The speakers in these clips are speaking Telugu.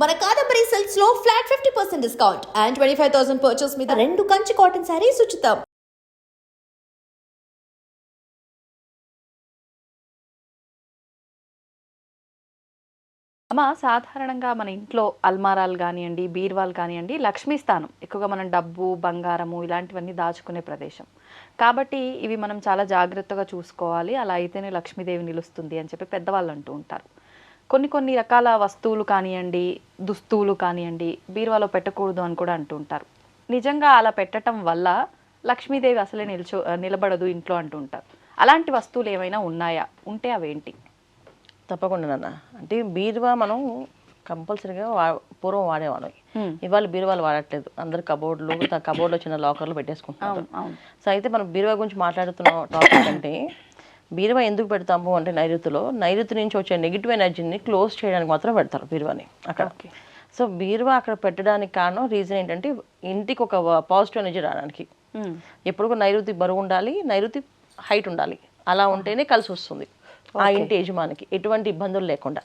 మన కాదంబరి సిల్క్స్ లో ఫ్లాట్ 50% డిస్కౌంట్ అండ్ 25,000 పర్చేస్ మీద 2 కంచి కాటన్ సారీస్ ఉచితం. అమ్మ, సాధారణంగా మన ఇంట్లో అల్మారాలు కానివ్వండి, బీరువాలు కానివ్వండి, లక్ష్మీ స్థానం ఎక్కువగా మనం డబ్బు, బంగారము ఇలాంటివన్నీ దాచుకునే ప్రదేశం కాబట్టి ఇవి మనం చాలా జాగ్రత్తగా చూసుకోవాలి. అలా అయితేనే లక్ష్మీదేవి నిలుస్తుంది అని చెప్పి పెద్దవాళ్ళు అంటూ ఉంటారు. కొన్ని కొన్ని రకాల వస్తువులు కానివ్వండి, దుస్తువులు కానివ్వండి, బీరువాలో పెట్టకూడదు అని కూడా అంటూ ఉంటారు. నిజంగా అలా పెట్టడం వల్ల లక్ష్మీదేవి అసలే నిలబడదు ఇంట్లో అంటూ ఉంటారు. అలాంటి వస్తువులు ఏమైనా ఉన్నాయా? ఉంటే అవేంటి? తప్పకుండా నాన్న. అంటే బీరువా మనం కంపల్సరీగా పూర్వం వాడేవాళ్ళం. ఇవాళ బీరువాలు వాడట్లేదు. అందరు కబోర్డ్లో చిన్న లాకర్లు పెట్టేసుకుంటున్నారు. సో అయితే మనం బీరువా గురించి మాట్లాడుతున్న టాపిక్ అంటే బీరువా ఎందుకు పెడతాము అంటే నైరుతి నుంచి వచ్చే నెగిటివ్ ఎనర్జీని క్లోజ్ చేయడానికి మాత్రం పెడతారు బీరువాని అక్కడ. సో బీరువా అక్కడ పెట్టడానికి కారణం రీజన్ ఏంటంటే ఇంటికి ఒక పాజిటివ్ ఎనర్జీ రావడానికి. ఎప్పుడు నైరుతి బరువు ఉండాలి, నైరుతి హైట్ ఉండాలి. అలా ఉంటేనే కలిసి వస్తుంది ఆ ఇంటి యజమానికి, ఎటువంటి ఇబ్బందులు లేకుండా.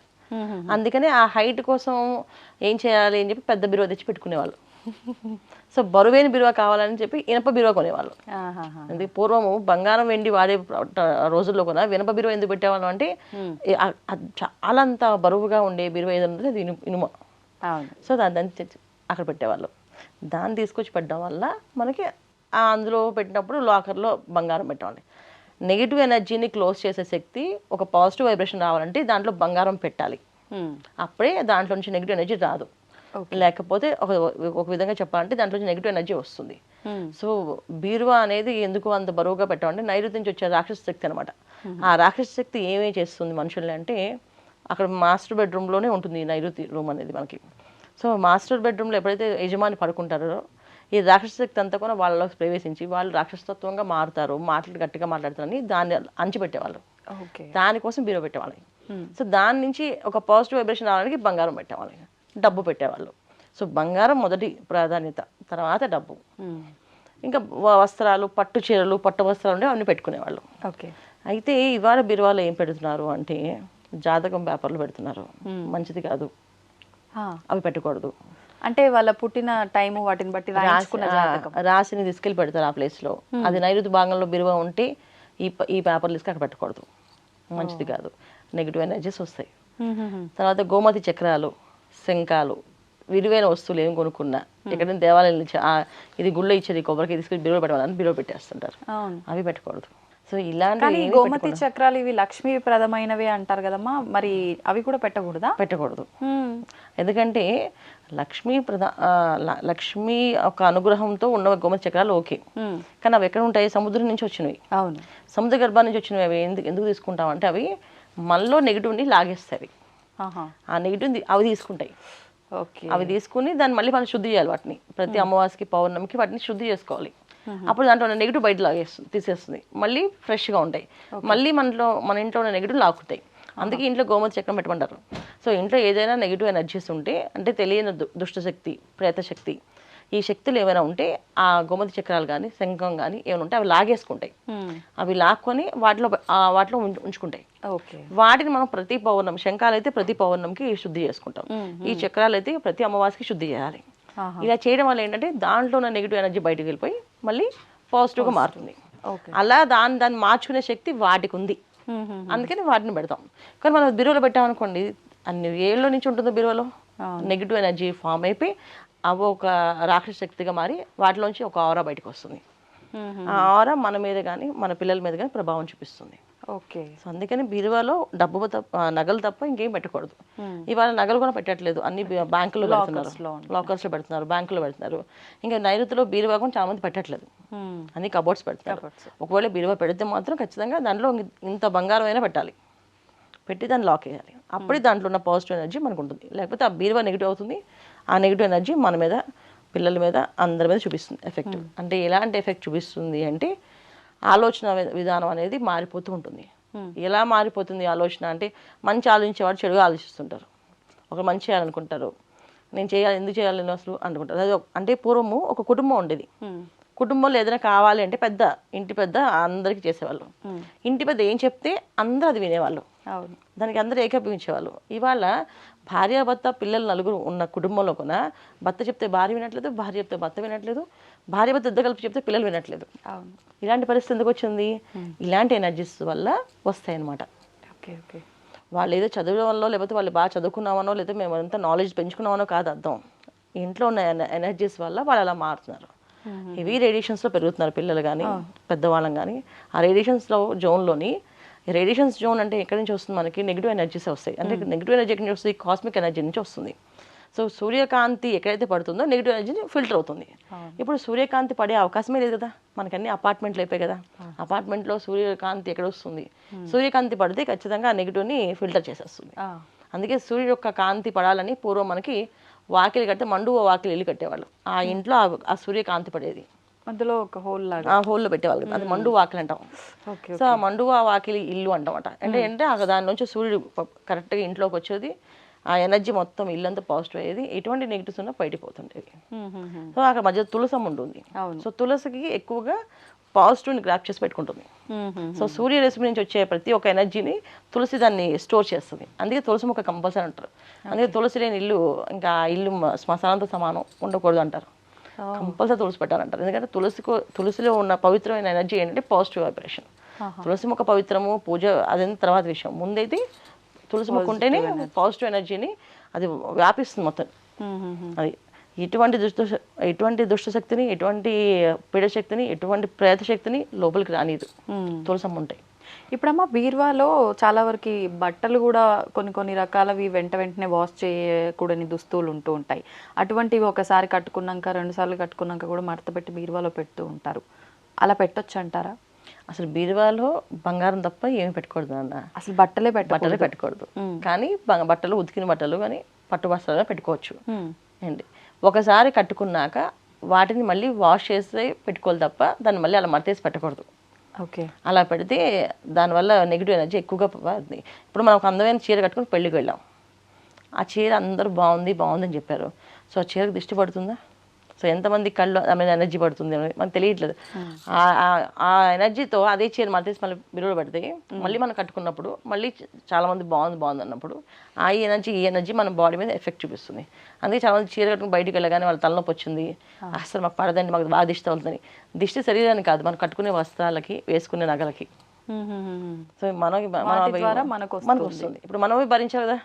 అందుకనే ఆ హైట్ కోసం ఏం చేయాలి అని చెప్పి పెద్ద బీరువా తెచ్చి పెట్టుకునేవాళ్ళు. సో బరువైన బీరువా కావాలని చెప్పి ఇనప బీరువా కొనేవాళ్ళు. అందుకే పూర్వము బంగారం వెండి వాడే రోజుల్లో కూడా ఇనప బీరువా ఎందుకు పెట్టేవాళ్ళం అంటే చాలా అంత బరువుగా ఉండే బీరువా ఏదంటే అది ఇనుమ. సో దాన్ని అక్కడ పెట్టేవాళ్ళు. దాన్ని తీసుకొచ్చి పెట్టడం వల్ల మనకి అందులో పెట్టినప్పుడు లాకర్లో బంగారం పెట్టాలి. నెగిటివ్ ఎనర్జీని క్లోజ్ చేసే శక్తి, ఒక పాజిటివ్ వైబ్రేషన్ రావాలంటే దాంట్లో బంగారం పెట్టాలి. అప్పుడే దాంట్లో నుంచి నెగిటివ్ ఎనర్జీ రాదు. లేకపోతే ఒక విధంగా చెప్పాలంటే దాంట్లో నుంచి నెగిటివ్ ఎనర్జీ వస్తుంది. సో బీరువా అనేది ఎందుకు అంత బరువుగా పెట్టాలంటే నైరుతి నుంచి వచ్చే రాక్షస శక్తి అనమాట. ఆ రాక్షస శక్తి ఏమేమి చేస్తుంది మనుషుల్ని అంటే అక్కడ మాస్టర్ బెడ్రూమ్లోనే ఉంటుంది నైరుతి రూమ్ అనేది మనకి. సో మాస్టర్ బెడ్రూమ్లో ఎప్పుడైతే యజమాని పడుకుంటారో ఈ రాక్షస శక్తి అంతా కూడా వాళ్ళలో ప్రవేశించి వాళ్ళు రాక్షసత్వంగా మారుతారు, మాటలు గట్టిగా మాట్లాడతారని దాన్ని అంచిపెట్టేవాళ్ళు. దానికోసం బీరువా పెట్టేవాళ్ళు. సో దాని నుంచి ఒక పాజిటివ్ వైబ్రేషన్ రావడానికి బంగారం పెట్టేవాళ్ళు, డబ్బు పెట్టేవాళ్ళు. సో బంగారం మొదటి ప్రాధాన్యత, తర్వాత డబ్బు. ఇంకా వస్త్రాలు, పట్టు చీరలు, పట్టు వస్త్రాలు ఉంటే అవన్నీ పెట్టుకునేవాళ్ళు. అయితే ఇవాళ బీరువాలో ఏం పెడుతున్నారు అంటే జాతకం పేపర్లు పెడుతున్నారు. మంచిది కాదు, అవి పెట్టకూడదు. అంటే వాళ్ళ పుట్టిన టైము వాటిని బట్టి రాశిని తీసుకెళ్ళి పెడతారు ఆ ప్లేస్లో. అది నైరుతి భాగంలో బీరువా ఉంటే ఈ పేపర్లు తీసుకు అక్కడ పెట్టకూడదు, మంచిది కాదు, నెగిటివ్ ఎనర్జీస్ వస్తాయి. తర్వాత గోమతి చక్రాలు, శంఖాలు, విలువైన వస్తువులు ఏం కొనుక్కున్నా ఎక్కడైనా దేవాలయం నుంచి ఇది గుళ్ళో ఇచ్చేది కొబ్బరికి తీసుకెళ్ళి బీరువా పెట్టాలని బీరువా పెట్టేస్తుంటారు. అవి పెట్టకూడదు. సో ఇలాంటి గోమతి చక్రాలు ఇవి లక్ష్మీప్రదమైనవి అంటారు కదమ్మా, మరి అవి కూడా పెట్టకూడదు. ఎందుకంటే లక్ష్మీ ఒక అనుగ్రహంతో ఉన్న గోమతి చక్రాలు ఓకే, కానీ అవి ఎక్కడ ఉంటాయి? సముద్రం నుంచి వచ్చినవి. సముద్ర గర్భా నుంచి వచ్చినవి. అవి ఎందుకు తీసుకుంటాం అంటే అవి మనలో నెగిటివ్ని లాగేస్తాయి. ఆ నెగిటివ్ అవి తీసుకుంటాయి. అవి తీసుకుని దాన్ని మళ్ళీ మనం శుద్ధి చేయాలి. వాటిని ప్రతి అమావాస్యకి, పౌర్ణమికి వాటిని శుద్ధి చేసుకోవాలి. అప్పుడు దాంట్లో ఉన్న నెగిటివ్ బయట తీసేస్తుంది, మళ్ళీ ఫ్రెష్గా ఉంటాయి. మళ్ళీ మన ఇంట్లో ఉన్న నెగిటివ్ లాక్కుతాయి. అందుకే ఇంట్లో గోమతి చక్రం పెట్టమంటారు. సో ఇంట్లో ఏదైనా నెగిటివ్ ఎనర్జీస్ ఉంటే అంటే తెలియని దుష్టశక్తి, ప్రేతశక్తి, ఈ శక్తులు ఏమైనా ఉంటే ఆ గోమతి చక్రాలు కానీ శంఖం కానీ ఏమైనా ఉంటే అవి లాగేసుకుంటాయి. అవి లాక్కొని వాటిలో ఉంచుకుంటాయి. వాటిని మనం ప్రతి పౌర్ణమి, శంఖాలు అయితే ప్రతి పౌర్ణమికి శుద్ధి చేసుకుంటాం. ఈ చక్రాలు అయితే ప్రతి అమావాస్యకి శుద్ధి చేయాలి. ఇలా చేయడం వల్ల ఏంటంటే దాంట్లో ఉన్న నెగిటివ్ ఎనర్జీ బయటకు వెళ్ళిపోయి మళ్ళీ పాజిటివ్గా మారుతుంది. అలా దాన్ని మార్చుకునే శక్తి వాటికి ఉంది. అందుకని వాటిని పెడతాం. కానీ మనం బీరువాలో పెట్టామనుకోండి, అన్ని ఏళ్ళ నుంచి ఉంటుందో బీరువాలో నెగిటివ్ ఎనర్జీ ఫామ్ అయిపోయి అవి ఒక రాక్షస శక్తిగా మారి వాటిలోంచి ఒక ఆరా బయటకు వస్తుంది. ఆ ఆరా మన మీద కానీ మన పిల్లల మీద కానీ ప్రభావం చూపిస్తుంది. సో అందుకని బీరువాలో డబ్బు నగలు తప్ప ఇంకేం పెట్టకూడదు. ఇవాళ నగలు కూడా పెట్టట్లేదు, అన్ని బ్యాంకులో పెడుతున్నారు, లాకర్స్లో పెడుతున్నారు, బ్యాంకులో పెడుతున్నారు. ఇంకా నైరుతిలో బీరువా కూడా చాలా మంది పెట్టట్లేదు, అన్ని కబోర్డ్స్ పెడుతున్నారు. ఒకవేళ బీరువా పెడితే మాత్రం ఖచ్చితంగా దాంట్లో ఇంత బంగారం అయినా పెట్టాలి, పెట్టి దాన్ని లాక్ వేయాలి. అప్పుడే దాంట్లో ఉన్న పాజిటివ్ ఎనర్జీ మనకు ఉంటుంది. లేకపోతే ఆ బీరువా నెగిటివ్ అవుతుంది. ఆ నెగిటివ్ ఎనర్జీ మన మీద, పిల్లల మీద, అందరి మీద చూపిస్తుంది ఎఫెక్ట్. అంటే ఎలాంటి ఎఫెక్ట్ చూపిస్తుంది అంటే ఆలోచన విధానం అనేది మారిపోతూ ఉంటుంది. ఎలా మారిపోతుంది ఆలోచన అంటే మంచి ఆలోచించేవాడు చెడుగా ఆలోచిస్తుంటారు. ఒకరు మంచి చేయాలనుకుంటారు, నేను చేయాలి, ఎందుకు చేయాలి నేను అసలు అనుకుంటారు. అది అంటే పూర్వము ఒక కుటుంబం ఉండేది. కుటుంబంలో ఏదైనా కావాలి అంటే ఇంటి పెద్ద అందరికీ చేసేవాళ్ళు. ఇంటి పెద్ద ఏం చెప్తే అందరూ అది వినేవాళ్ళు, దానికి అందరూ ఏకీభవించేవాళ్ళు. ఇవాళ భార్యాభర్త పిల్లలు నలుగురు ఉన్న కుటుంబంలో కూడా భర్త చెప్తే భార్య వినట్లేదు, భార్య చెప్తే భర్త వినట్లేదు, భార్య భర్త ఇద్దరు కలిపి చెప్తే పిల్లలు వినట్లేదు. అవును. ఇలాంటి పరిస్థితి ఎందుకు వచ్చింది? ఇలాంటి ఎనర్జీస్ వల్ల వస్తాయి అన్నమాట. Okay okay. వాళ్ళు ఏదో చదువుల వల్ల, లేకపోతే వాళ్ళు బాగా చదువుకున్నామనో, లేదా మేము అంతా నాలెడ్జ్ పెంచుకున్నామనో కాదు అర్థం. ఇంట్లో ఉన్న ఎనర్జీస్ వల్ల వాళ్ళు అలా మారుతున్నారు. హెవీ రేడియేషన్స్లో పెరుగుతున్నారు పిల్లలు కానీ పెద్దవాళ్ళం కానీ. ఆ రేడియేషన్స్లో జోన్లోని, రేడియేషన్స్ జోన్ అంటే ఎక్కడి నుంచి వస్తుంది? మనకి నెగిటివ్ ఎనర్జీస్ వస్తాయి. అంటే నెగిటివ్ ఎనర్జీ ఎక్కడి నుంచి వస్తుంది? కాస్మిక్ ఎనర్జీ నుంచి వస్తుంది. సో సూర్యకాంతి ఎక్కడైతే పడుతుందో నెగిటివ్ ఎనర్జీ ఫిల్టర్ అవుతుంది. ఇప్పుడు సూర్యకాంతి పడే అవకాశమే లేదు కదా, మనకి అన్ని అపార్ట్మెంట్లు అయిపోయి కదా. అపార్ట్మెంట్లో సూర్యకాంతి ఎక్కడ వస్తుంది? సూర్యకాంతి పడితే ఖచ్చితంగా ఆ నెగిటివ్ని ఫిల్టర్ చేసేస్తుంది. అందుకే సూర్యుడు యొక్క కాంతి పడాలని పూర్వం మనకి వాకిలి కడితే మండువ వాకిలి ఇల్లు కట్టేవాళ్ళు. ఆ ఇంట్లో ఆ సూర్యకాంతి పడేది, మధ్యలో ఒక హోల్ లాగా ఆ హోల్లో పెట్టేవాళ్ళు కదా, అది మండు వాకిలి అంటాం. సో ఆ మండువ వాకిలి ఇల్లు అంటామట. అంటే దాని నుంచి సూర్యుడు కరెక్ట్గా ఇంట్లోకి వచ్చేది, ఆ ఎనర్జీ మొత్తం ఇల్లంతా పాజిటివ్ అయ్యేది, ఎటువంటి నెగిటివ్స్ ఉన్నా బయటికి పోతుండేది. సో అక్కడ మధ్య తులసం ఉంటుంది. సో తులసికి ఎక్కువగా పాజిటివ్ని గ్రాప్ చేసి పెట్టుకుంటుంది. సో సూర్య రశ్మి నుంచి వచ్చే ప్రతి ఒక్క ఎనర్జీని తులసి దాన్ని స్టోర్ చేస్తుంది. అందుకే తులసి మొక్క కంపల్సరీ అంటారు. అందుకే తులసి లేని ఇల్లు ఇంకా ఇల్లు శ్మశానంతో సమానం, ఉండకూడదు అంటారు. కంపల్సరీ తులసి పెట్టాలంటారు. ఎందుకంటే తులసిలో ఉన్న పవిత్రమైన ఎనర్జీ ఏంటంటే పాజిటివ్ వైబ్రేషన్. తులసి మొక్క పవిత్రము పూజ అదే తర్వాత విషయం. ముందైతే తులసి మొక్క ఉంటేనే పాజిటివ్ ఎనర్జీని అది వ్యాపిస్తుంది మొత్తం. అది ఎటువంటి దుష్ట శక్తిని, ఎటువంటి పీడ శక్తిని, ఎటువంటి ప్రేత శక్తిని లోపలికి రానిదు తులసమ్మ ఉంటాయి. ఇప్పుడమ్మా బీరువాలో చాలా వరకు బట్టలు కూడా కొన్ని రకాలవి వెంటనే వాష్ చేయకూడని దుస్తువులు ఉంటూ ఉంటాయి. అటువంటివి ఒకసారి కట్టుకున్నాక 2 సార్లు కట్టుకున్నాక కూడా మడత పెట్టి బీరువాలో పెడుతూ ఉంటారు. అలా పెట్టొచ్చు అంటారా? అసలు బీరువాలో బంగారం తప్ప ఏమి పెట్టకూడదు అన్న. అసలు బట్టలే పెట్టకూడదు. కానీ బట్టలు, ఉతికిన బట్టలు కానీ పట్టు వస్త్రాలు పెట్టుకోవచ్చు అండి. ఒకసారి కట్టుకున్నాక వాటిని మళ్ళీ వాష్ చేసి పెట్టుకోవాలి తప్ప దాన్ని మళ్ళీ అలా మడతేసి పెట్టకూడదు. ఓకే. అలా పెడితే దానివల్ల నెగిటివ్ ఎనర్జీ ఎక్కువగా పోతుంది. ఇప్పుడు మనం ఒక అందమైన చీర కట్టుకుని పెళ్ళికి వెళ్ళాం, ఆ చీర అందరూ బాగుంది అని చెప్పారు. సో ఆ చీరకు దిష్టి పడుతుందా? సో ఎంతమంది కళ్ళు ఎనర్జీ పడుతుంది మనకు తెలియట్లేదు. ఆ ఎనర్జీతో అదే చీర మడతేసి మళ్ళీ బిరువులో పెడితే మళ్ళీ మనం కట్టుకున్నప్పుడు మళ్ళీ చాలా మంది బాగుంది అన్నప్పుడు ఈ ఎనర్జీ మన బాడీ మీద ఎఫెక్ట్ చూపిస్తుంది. అందుకే చాలా మంది చీర కట్టుకుని బయటికి వెళ్ళగానే వాళ్ళ తలనొప్పి వచ్చింది, అసలు మాకు పడదండి, మాకు బాగా దిష్టి అవుతుందని. దిష్టి శరీరానికి కాదు, మనం కట్టుకునే వస్త్రాలకి, వేసుకునే నగలకి. సో మనకు వస్తుంది. ఇప్పుడు మనమే భరించాలి కదా,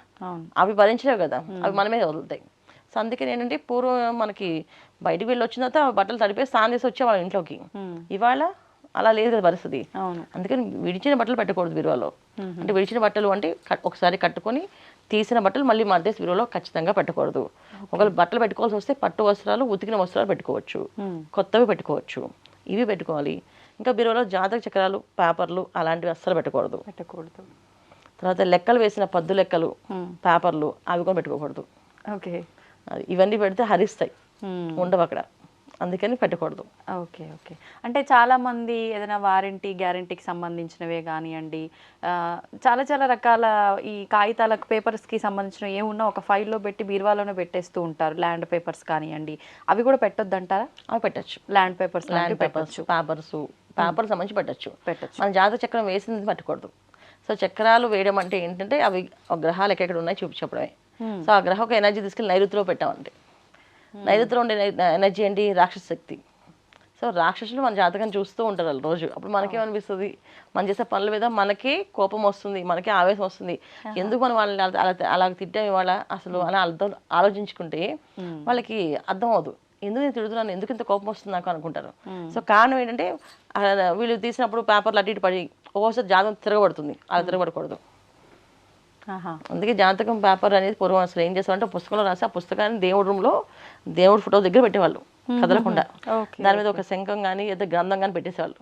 అవి భరించలేవు కదా, అవి మనమే వదులుతాయి. సో అందుకని ఏంటంటే పూర్వం మనకి బయటకు వెళ్ళి వచ్చిన తర్వాత బట్టలు తడిపేసి స్నానం చేసి వచ్చేవాళ్ళ ఇంట్లోకి. ఇవాళ అలా లేదు కదా పరిస్థితి. అందుకని విడిచిన బట్టలు పెట్టకూడదు బీరువాలో. అంటే విడిచిన బట్టలు అంటే ఒకసారి కట్టుకొని తీసిన బట్టలు మళ్ళీ మడతేసి బీరువాలో ఖచ్చితంగా పెట్టకూడదు. ఒకవేళ బట్టలు పెట్టుకోవాల్సి వస్తే పట్టు వస్త్రాలు, ఉతికిన వస్త్రాలు పెట్టుకోవచ్చు, కొత్తవి పెట్టుకోవచ్చు, ఇవి పెట్టుకోవాలి. ఇంకా బీరువాలో జాతక చక్రాలు, పేపర్లు అలాంటివి అస్సలు పెట్టకూడదు. తర్వాత లెక్కలు వేసిన పద్దు లెక్కలు, పేపర్లు అవి కూడా పెట్టుకోకూడదు. ఓకే. ఇవన్నీ పెడితే హరిస్తాయి, ఉండవు అక్కడ, అందుకని పెట్టకూడదు. Okay okay. అంటే చాలామంది ఏదైనా వారంటీ గ్యారంటీకి సంబంధించినవే కానివ్వండి, చాలా రకాల ఈ కాగితాలకు పేపర్స్కి సంబంధించినవి ఏమున్నా ఒక ఫైల్లో పెట్టి బీరువాలోనే పెట్టేస్తూ ఉంటారు. ల్యాండ్ పేపర్స్ కానివ్వండి, అవి కూడా పెట్టొద్దు అంటారా? అవి పెట్టచ్చు. ల్యాండ్ పేపర్స్ పేపర్స్ సంబంధించి పెట్టచ్చు. మన జాతక చక్రం వేసింది పెట్టకూడదు. సో చక్రాలు వేయడం అంటే ఏంటంటే అవి గ్రహాలు ఎక్కడెక్కడ ఉన్నాయి చూపించడమే. సో ఆ గ్రహం ఒక ఎనర్జీ తీసుకెళ్ళి నైరుతిలో పెట్టామంటే, నైరుతిలో ఉండే ఎనర్జీ ఏంటి? రాక్షస శక్తి. సో రాక్షసులు మన జాతకం చూస్తూ ఉంటారు వాళ్ళు రోజు. అప్పుడు మనకేమనిపిస్తుంది? మనం చేసే పనుల మీద మనకి కోపం వస్తుంది, మనకి ఆవేశం వస్తుంది. ఎందుకు మనం వాళ్ళని అలా తిట్టాం ఇవాళ అసలు అని ఆలోచించుకుంటే వాళ్ళకి అర్థం అవదు. ఎందుకు నేను తిడుతున్నాను, ఎందుకు ఇంత కోపం వస్తుంది నాకు అనుకుంటారు. సో కారణం ఏంటంటే వీళ్ళు తీసినప్పుడు పేపర్లు అటు ఇటు పడి ఒక్కోసారి జాతకం తిరగబడుతుంది, అలా తిరగబడకూడదు. అందుకే జాతకం పేపర్ అనేది పూర్వం అసలు ఏం చేస్తారంటే పుస్తకంలో రాసి ఆ పుస్తకాన్ని దేవుడి రూమ్లో దేవుడి ఫోటో దగ్గర పెట్టేవాళ్ళు కదలకుండా. దాని మీద ఒక శంఖం కానీ ఏదో గ్రంథం కానీ పెట్టేసేవాళ్ళు,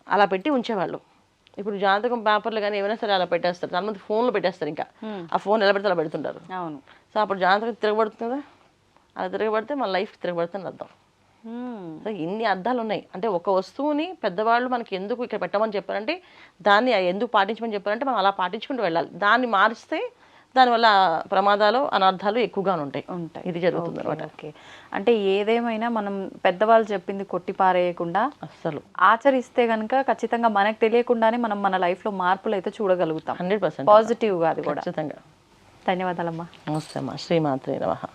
అలా పెట్టి ఉంచేవాళ్ళు. ఇప్పుడు జాతకం పేపర్లు కానీ ఏమైనా సరే అలా పెట్టేస్తారు. చాలా మంది ఫోన్లో పెట్టేస్తారు, ఇంకా ఆ ఫోన్ ఎలా పెడితే అలా పెడుతుంటారు. సో అప్పుడు జాతకం తిరగబడుతుంది కదా, అలా తిరగబడితే మన లైఫ్ తిరగబడుతుంది అర్థం. సో ఇన్ని అర్థాలు ఉన్నాయి. అంటే ఒక వస్తువుని పెద్దవాళ్ళు మనకి ఎందుకు ఇక్కడ పెట్టమని చెప్పారంటే, దాన్ని ఎందుకు పాటించమని చెప్పారంటే మనం అలా పాటించుకుంటూ వెళ్ళాలి. దాన్ని మారిస్తే దానివల్ల ప్రమాదాలు, అనర్థాలు ఎక్కువగా ఉంటాయి. ఇది జరుగుతుంది అనమాట. ఓకే. అంటే ఏదేమైనా మనం పెద్దవాళ్ళు చెప్పింది కొట్టి పారేయకుండా అస్సలు ఆచరిస్తే కనుక ఖచ్చితంగా మనకు తెలియకుండానే మనం మన లైఫ్లో మార్పులు అయితే చూడగలుగుతాం. 100% పాజిటివ్గా. అది కూడా ఖచ్చితంగా. ధన్యవాదాలమ్మా. నమస్తే అమ్మా. శ్రీమాత్రే నమః.